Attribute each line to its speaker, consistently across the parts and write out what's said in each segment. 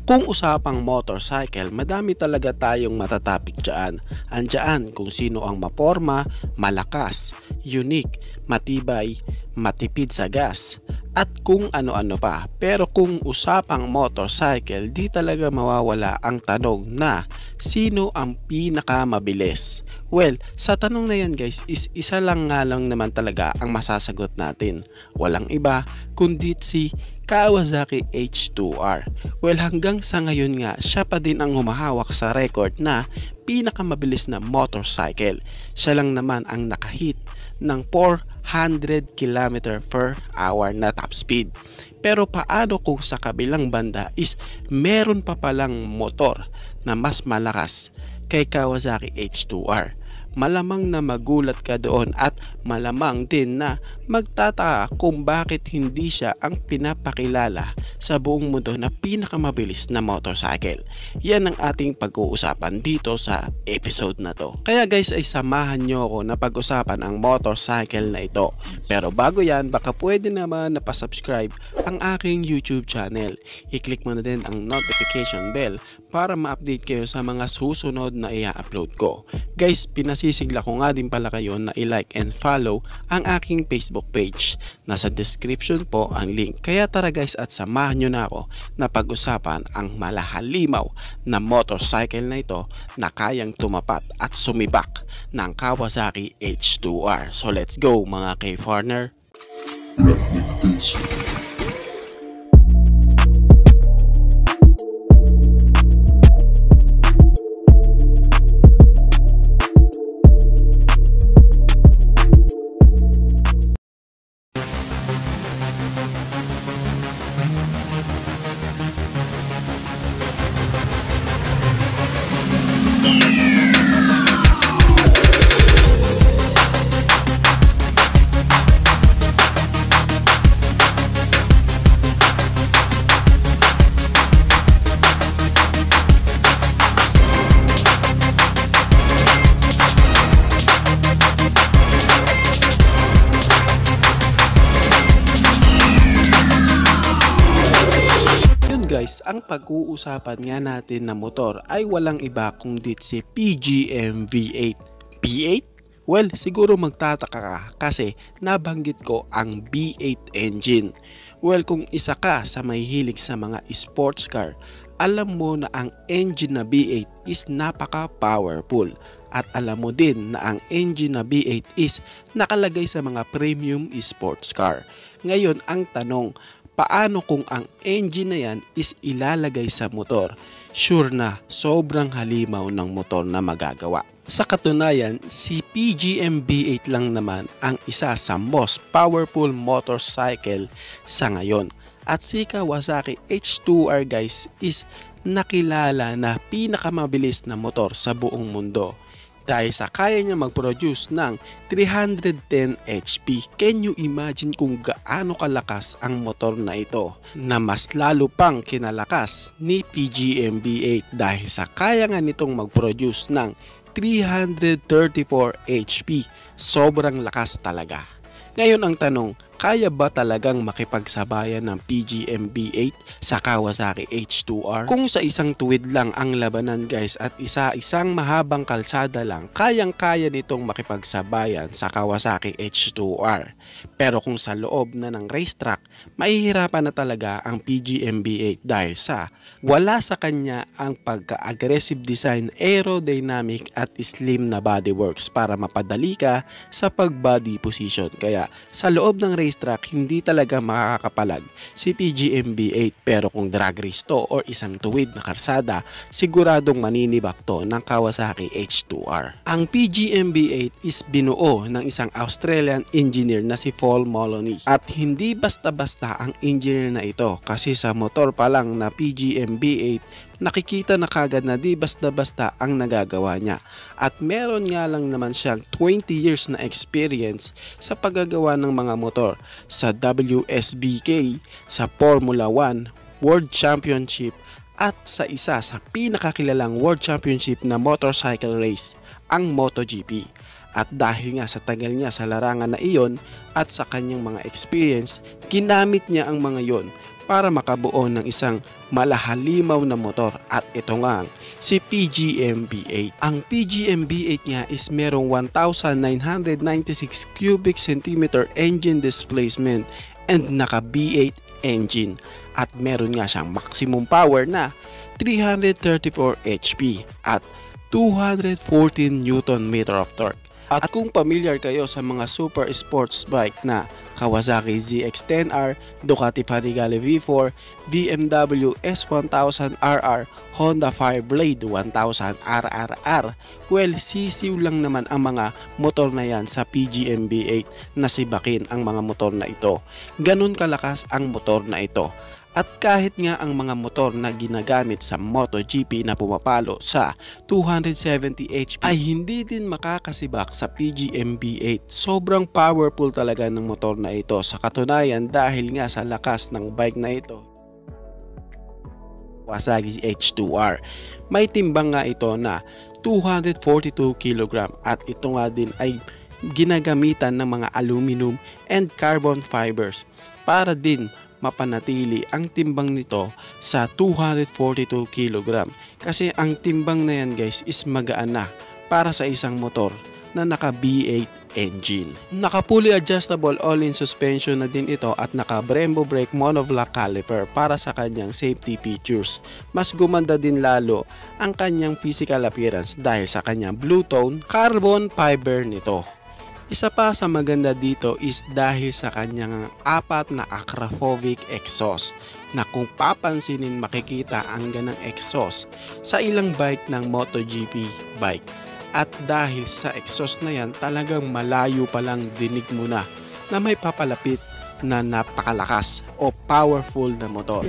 Speaker 1: Kung usapang motorcycle, madami talaga tayong matatopic dyan. Andyan kung sino ang maporma, malakas, unique, matibay, matipid sa gas, at kung ano-ano pa. Pero kung usapang motorcycle, di talaga mawawala ang tanong na sino ang pinakamabilis? Well, sa tanong na yan guys, is isa lang nga lang naman talaga ang masasagot natin. Walang iba kundi si Kawasaki H2R. Well, hanggang sa ngayon nga, siya pa din ang humahawak sa record na pinakamabilis na motorcycle. Siya lang naman ang nakahit ng 400 km per hour na top speed. Pero paano kung sa kabilang banda is meron pa palang motor na mas malakas kay Kawasaki H2R? Malamang na magulat ka doon at malamang din na magtataka kung bakit hindi siya ang pinapakilala sa buong mundo na pinakamabilis na motorcycle. Yan ang ating pag-uusapan dito sa episode na to. Kaya guys ay samahan nyo ako na pag-usapan ang motorcycle na ito. Pero bago yan, baka pwede naman na pa-subscribe ang aking YouTube channel. I-click mo na din ang notification bell para ma-update kayo sa mga susunod na i-upload ko. Guys, pinasisigla ko nga din pala kayo na i-like and follow ang aking Facebook page. Nasa description po ang link. Kaya tara guys at samahan nyo na ako na pag-usapan ang malahalimaw na motorcycle na ito na kayang tumapat at sumibak ng Kawasaki H2R. So let's go mga K-Farner! Guys, ang pag-uusapan nga natin na motor ay walang iba kundi si PGM V8. V8? Well, siguro magtataka ka kasi nabanggit ko ang V8 engine. Well, kung isa ka sa may hilig sa mga sports car, alam mo na ang engine na V8 is napaka-powerful. At alam mo din na ang engine na V8 is nakalagay sa mga premium sports car. Ngayon, ang tanong, paano kung ang engine na yan is ilalagay sa motor? Sure na sobrang halimaw ng motor na magagawa. Sa katunayan, si PGM V8 lang naman ang isa sa most powerful motorcycle sa ngayon. At si Kawasaki H2R guys is nakilala na pinakamabilis na motor sa buong mundo. Dahil sa kaya niya mag-produce ng 310 HP. Can you imagine kung gaano kalakas ang motor na ito? Na mas lalo pang kinalakas ni PGM V8 dahil sa kaya nga nitong mag-produce ng 334 HP. Sobrang lakas talaga. Ngayon ang tanong, kaya ba talagang makipagsabayan ng PGM V8 sa Kawasaki H2R? Kung sa isang tuwid lang ang labanan guys at isang mahabang kalsada lang, kayang-kaya nitong makipagsabayan sa Kawasaki H2R. Pero kung sa loob na ng racetrack, mahihirapan na talaga ang PGM V8 dahil sa wala sa kanya ang pagka-aggressive design, aerodynamic at slim na bodyworks para mapadali ka sa pag-body position. Kaya sa loob ng racetrack, hindi talaga makakapalag si PGM V8. Pero kung drag race to or isang tuwid na karsada, siguradong maninibak to ng Kawasaki H2R. Ang PGM V8 is binuo ng isang Australian engineer na si Paul Moloney. At hindi basta-basta ang engineer na ito kasi sa motor pa lang na PGM V8, nakikita na kagad na di basta-basta ang nagagawa niya. At meron nga lang naman siyang 20 years na experience sa paggagawa ng mga motor sa WSBK, sa Formula 1, World Championship at sa isa sa pinakakilalang World Championship na motorcycle race, ang MotoGP. At dahil nga sa tagal niya sa larangan na iyon at sa kanyang mga experience, ginamit niya ang mga yon para makabuo ng isang malahalimaw na motor, at ito nga si PGM-B8. Ang PGM-B8 niya is merong 1,996 cubic centimeter engine displacement and naka B8 engine, at meron nga siyang maximum power na 334 HP at 214 Newton meter of torque. At kung familiar kayo sa mga super sports bike na Kawasaki ZX-10R, Ducati Panigale V4, BMW S1000RR, Honda Fireblade 1000 RRR, well, sisiw lang naman ang mga motor na yan sa PGM-B8 na sibakin ang mga motor na ito. Ganun kalakas ang motor na ito. At kahit nga ang mga motor na ginagamit sa MotoGP na pumapalo sa 270 HP ay hindi din makakasibak sa PGM-B8. Sobrang powerful talaga ng motor na ito, sa katunayan dahil nga sa lakas ng bike na ito. Kawasaki H2R. May timbang nga ito na 242 kg at ito nga din ay ginagamitan ng mga aluminum and carbon fibers para din mapanatili ang timbang nito sa 242 kg. Kasi ang timbang na yan guys is magaan na para sa isang motor na naka B8 engine. Naka fully adjustable all-in suspension na din ito at naka Brembo brake monoblock caliper para sa kanyang safety features. Mas gumanda din lalo ang kanyang physical appearance dahil sa kanyang blue tone carbon fiber nito. Isa pa sa maganda dito is dahil sa kanyang 4 na Akrapovic exhaust na kung papansinin makikita ang ganang exhaust sa ilang bike ng MotoGP bike. At dahil sa exhaust na yan, talagang malayo pa lang dinig mo na may papalapit na napakalakas o powerful na motor.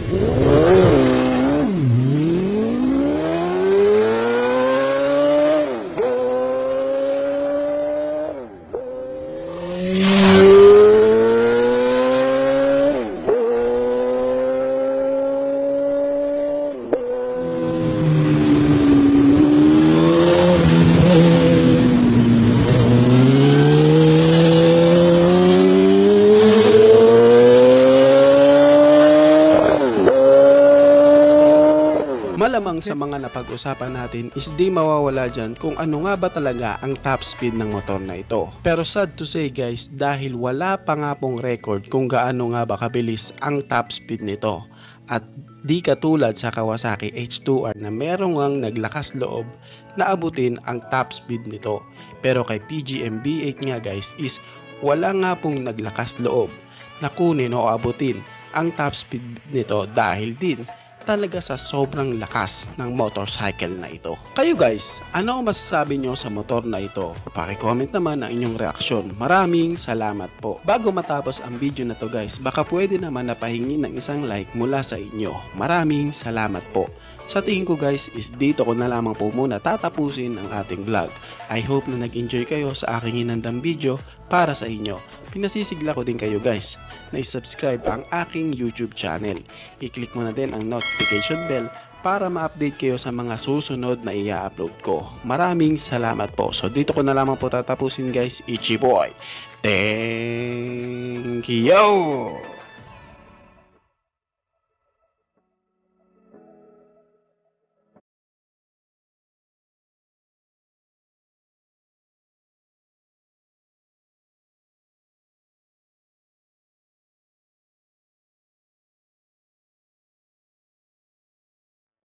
Speaker 1: Malamang sa mga napag-usapan natin is di mawawala dyan kung ano nga ba talaga ang top speed ng motor na ito. Pero sad to say guys, dahil wala pa nga pong record kung gaano nga ba kabilis ang top speed nito. At di katulad sa Kawasaki H2R na merong ang naglakas loob na abutin ang top speed nito. Pero kay PGM-B8 nga guys is wala nga pong naglakas loob na kunin o abutin ang top speed nito dahil din talaga sa sobrang lakas ng motorcycle na ito. Kayo guys, ano ang masasabi nyo sa motor na ito? Paki-comment naman ang inyong reaksyon. Maraming salamat po. Bago matapos ang video na to guys, baka pwede naman napahingi ng isang like mula sa inyo. Maraming salamat po. Sa tingin ko guys is dito ko na lamang po muna tatapusin ang ating vlog. I hope na nag-enjoy kayo sa aking hinandang video para sa inyo. Pinasisigla ko din kayo guys na i-subscribe ang aking YouTube channel. I-click mo na din ang notification bell para ma-update kayo sa mga susunod na i-upload ko. Maraming salamat po. So dito ko na lamang po tatapusin guys. Ichi boy. Thank you!